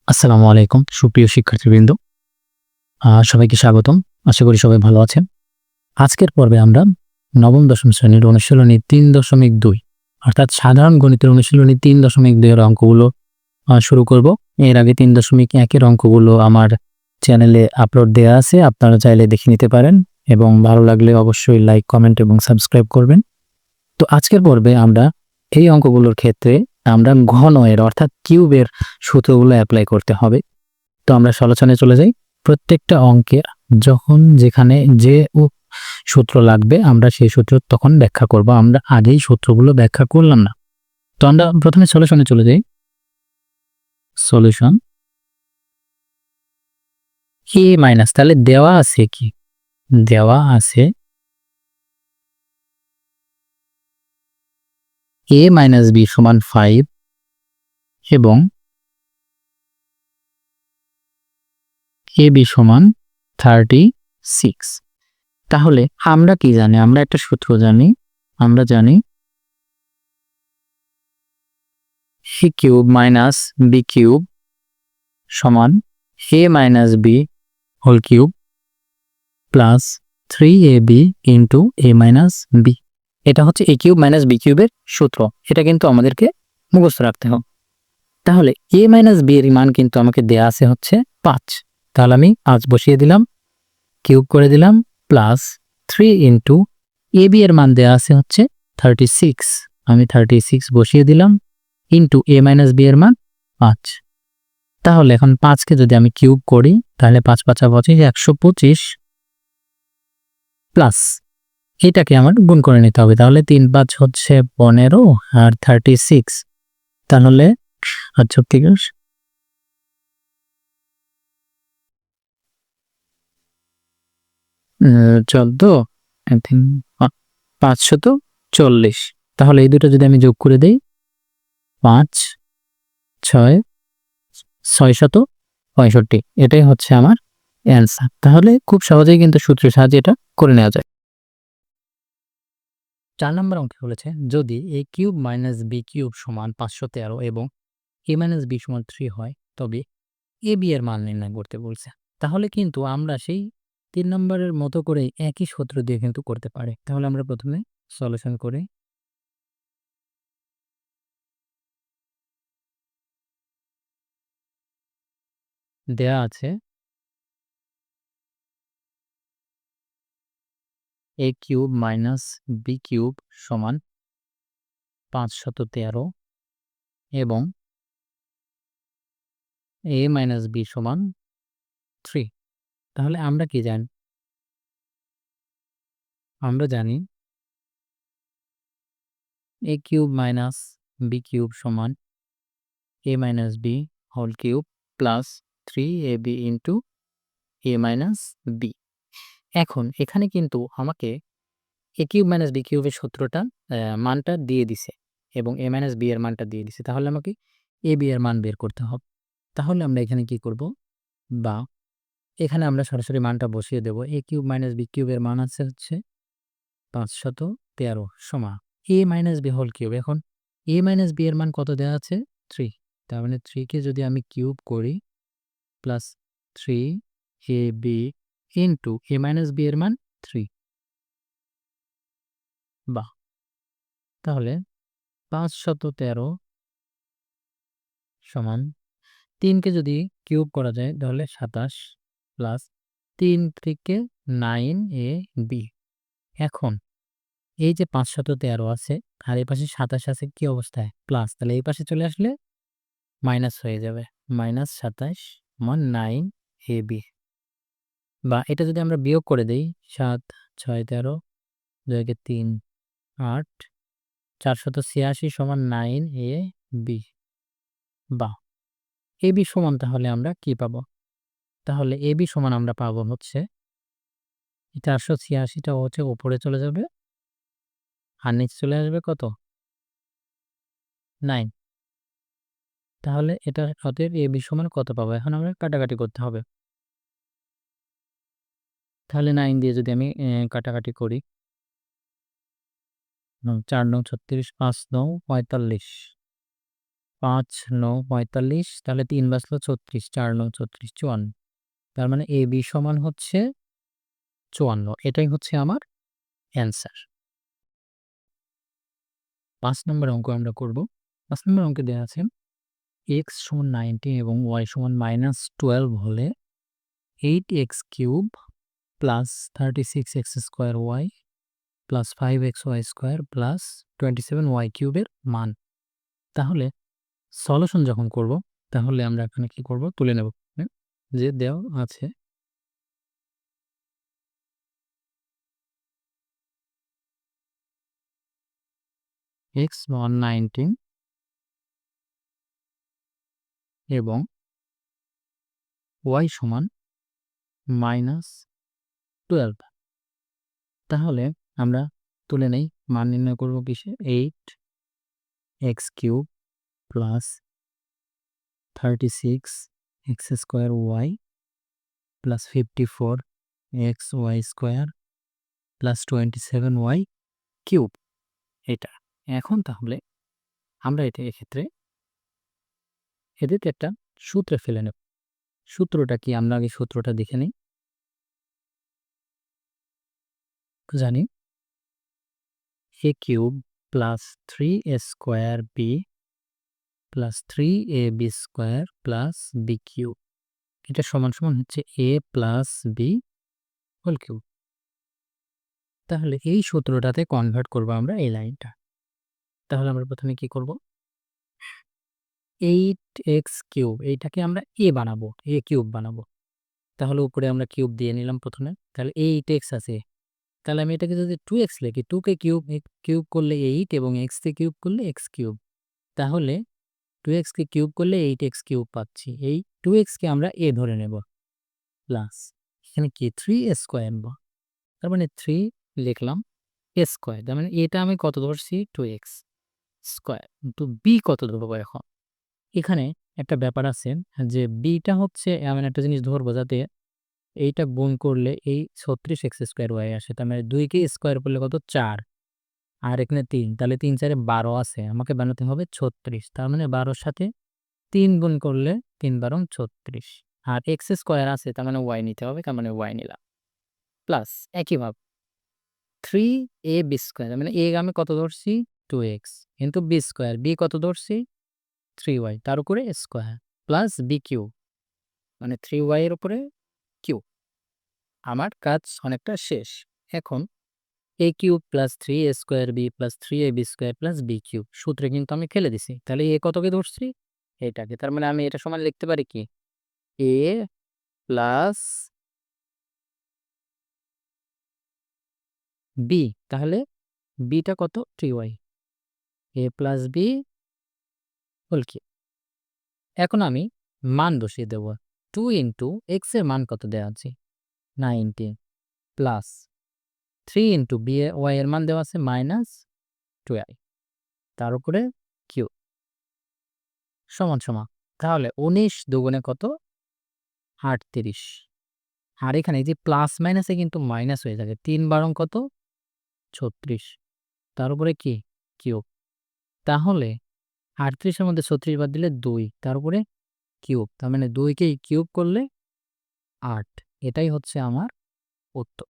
আসসালামু আলাইকুম সুপ্রিয় শিক্ষার্থীবৃন্দ। সবাইকে স্বাগতম। আশা করি সবাই ভালো আছেন। আজকের পর্বে আমরা নবম দশম শ্রেণীর অনুশীলনী ৩.২ অর্থাৎ সাধারণ গণিতের অনুশীলনী ৩.২ এর অঙ্কগুলো শুরু করব। এর আগে ৩.১ এর অঙ্কগুলো আমার চ্যানেলে আপলোড দেয়া আছে। আপনারা চাইলে দেখে নিতে পারেন এবং ভালো লাগলে অবশ্যই লাইক, কমেন্ট এবং সাবস্ক্রাইব করবেন। তো আজকের পর্বে আমরা এই অঙ্কগুলোর ক্ষেত্রে আমরা ঘনয়ের অর্থাৎ কিউবের সূত্রগুলো অ্যাপ্লাই করতে হবে। তো আমরা সমাধানে চলে যাই। প্রত্যেকটা অঙ্কের যখন যেখানে যে সূত্র লাগবে আমরা সেই সূত্র তখন ব্যাখ্যা করব। আমরা আগেই সূত্রগুলো ব্যাখ্যা করলাম না। তো আমরা প্রথমে সলিউশনে চলে যাই। সলিউশন a মাইনাস, তাহলে দেওয়া আছে কি? দেওয়া আছে a মাইনাস b সমান 5 এবং ab সমান 36। তাহলে আমরা কি জানি? আমরা একটা সূত্র জানি। আমরা জানি a cube minus b cube সমান a minus b whole cube plus 3ab into a minus b। এটা হচ্ছে a কিউব মাইনাস b কিউবের সূত্র। এটা কিন্তু আমাদেরকে মুখস্থ রাখতে হবে। তাহলে a মাইনাস b এর মান কিন্তু আমাকে দেয়া আছে হচ্ছে 5। তাহলে আমি 5 বসিয়ে দিলাম, কিউব করে দিলাম, প্লাস 3 ইন্টু ab এর মান দেয়া আছে হচ্ছে 36। আমি 36 বসিয়ে দিলাম, ইন্টু a মাইনাস b এর মান 5। তাহলে এখন 5কে যদি আমি কিউব করি তাহলে 5 5 25 125 প্লাস এটাকে আমার গুণ করে নিতে হবে। তাহলে 3 5 হচ্ছে 15 আর 36 তাহলে 38 14 আই থিঙ্ক 540। তাহলে এই দুটো যদি আমি যোগ করে দেই 5 6 665, এটাই হচ্ছে আমার অ্যান্সার। তাহলে খুব সহজেই কিন্তু সূত্রের সাহায্যে এটা করে নেওয়া যায়। 4 নম্বর অঙ্কে বলেছে যদি a cube minus b cube সমান 513 এবং a মাইনাস b সমান 3 হয় তবে ab এর মান নির্ণয় করতে বলছে। তাহলে কিন্তু আমরা সেই 3 নম্বরের মতো করে একই সূত্র দিয়ে কিন্তু করতে পারি। তাহলে আমরা প্রথমে সলিউশন করি। দেয়া আছে a cube minus b cube সমান 513 এবং a মাইনাস b সমান 3। তাহলে আমরা কি জানি? আমরা জানি a cube minus b cube সমান a minus b whole cube plus 3ab into a minus b। এখন এখানে কিন্তু আমাকে a কিউব মাইনাস b কিউবের সূত্রটা মানটা দিয়ে দিছে এবং a মাইনাস b এর মানটা দিয়ে দিছে। তাহলে আমাকে ab এর মান বের করতে হবে। তাহলে আমরা এখানে কি করব? বা এখানে আমরা সরাসরি মানটা বসিয়ে দেব। a কিউব মাইনাস b কিউবের মান আছে হচ্ছে 513 সমান a minus b whole cube. এখন a মাইনাস b এর মান কত দেওয়া আছে? 3। তার মানে 3 কে যদি আমি কিউব করি plus 3ab into a minus b এর মান 3। বাহ! তাহলে 513 সমান 3 কে যদি কিউব করা যায় তাহলে 27 প্লাস 3 থেকে 9ab। এখন এই যে 513 আছে আর এই পাশে 27 আছে, কি অবস্থায়? প্লাস, তাহলে এই পাশে চলে আসলে মাইনাস হয়ে যাবে। মাইনাস 27 মান 9ab। বা এটা যদি আমরা বিয়োগ করে দেই 7 6 13 2 কে 3 8 486 সমান 9ab। বা ab সমান তাহলে আমরা কি পাবো? তাহলে ab সমান আমরা পাবো হচ্ছে 486টা হচ্ছে উপরে চলে যাবে আর নিচে চলে আসবে কত? 9। তাহলে এটা অতএব ab সমান কত পাবো? এখন আমরা কাটাকাটি করতে হবে। তাহলে 9 দিয়ে যদি আমি কাটাকাটি করি 4 9 36 5 9 45 5 9 45, তাহলে 3 বাঁচলো 36, 4 9 36, 54। তার মানে এ বি সমান হচ্ছে 54। এটাই হচ্ছে আমার অ্যান্সার। 5 নম্বর অঙ্ক আমরা করব। 5 নম্বর অঙ্কে দেয়া আছে x সমান 19 এবং y সমান -12 হলে 8x cube plus 36x square y plus 5xy square plus 27y কিউবের মান। তাহলে সলিউশন যখন করব তাহলে আমরা এখানে কি করব, তুলে নেব। যে দেওয়া আছে x সমান 19 এবং y সমান -12। তাহলে আমরা তুলে নেই, মান নির্ণয় করব কিসে, 8x cube plus 36x square y plus 54x y square plus 27y cube. এটা এখন তাহলে আমরা এটা এক্ষেত্রে এদেরকে একটা সূত্রে ফেলে নেব। সূত্রটা কি, আমরা আগে সূত্রটা দেখে নিই। জানি a cube plus 3a square B plus 3ab square plus B cube, এটা সমান সমান হচ্ছে a plus B whole cube. তাহলে এই সূত্রটাতে কনভার্ট করব আমরা এই লাইনটা। তাহলে আমরা প্রথমে কি করব, 8x কিউব এইটাকে আমরা a বানাবো, a কিউব বানাবো। তাহলে উপরে আমরা কিউব দিয়ে নিলাম প্রথমে, তাহলে 8x আছে। তাহলে আমি এটাকে যদি 2x লিখি, 2 কে কিউব করলে 8 এবং x কে কিউব করলে x কিউব। তাহলে 2x কে কিউব করলে 8x কিউব পাচ্ছি। এই 2x কে আমরা a ধরে নেব প্লাস এখানে কি 3a স্কোয়ার, তার মানে 3 লিখলাম a স্কোয়ার। তার মানে এটা আমি কত ধরছি 2x স্কোয়ার, কিন্তু b কত ধরবো এখন। এখানে একটা ব্যাপার আছে যে বিটা হচ্ছে এমন একটা জিনিস ধরবো যাতে এইটা গুণ করলে এই 36x স্কোয়ার y আসে। তার মানে 2 কে স্কোয়ার করলে কত 4, আর এখানে 3, তাহলে 3 4 12 আছে, আমাকে বানাতে হবে 36। তার মানে 12-র সাথে 3 গুণ করলে 3 12 36, আর এক্স স্কোয়ার আছে তার মানে y নিতে হবে, তার মানে y নিলাম প্লাস একইভাবে 3ab স্কোয়ার, মানে a আমি কত ধরছি 2x, কিন্তু b স্কোয়ার, b কত ধরছি 3y, তার উপরে স্কোয়ার প্লাস বি কিউ, মানে 3y এর উপরে কিউ। আমার কাজ অনেকটা শেষ। এখন a cube plus 3a square B plus 3ab square plus B cube সূত্রে কিন্তু আমি ফেলে দিছি। তাহলে এ কতকে ধরছি এটাকে, তার মানে আমি এটা সমান লিখতে পারি কি a প্লাস বি। তাহলে বিটা কত 3y, a plus B whole cube. এখন আমি মান বসিয়ে দেব। 2 ইন্টু এক্স এর মান কত দেওয়া আছে 19 প্লাস 3 ইন্টু বি ওয়াই এর মান দেওয়া আছে -12, তার উপরে কিউ সমান সমান। তাহলে 19 দুগুণে কত 38, আর এখানে যে প্লাস মাইনাসে কিন্তু মাইনাস হয়ে যাবে, 3 বারং কত 36, তার উপরে কি কিউব। তাহলে 38 এর মধ্যে 36 বাদ দিলে 2, তার উপরে কিউব, তার মানে 2 কে কিউব করলে 8। এটাই হচ্ছে আমার উত্তর।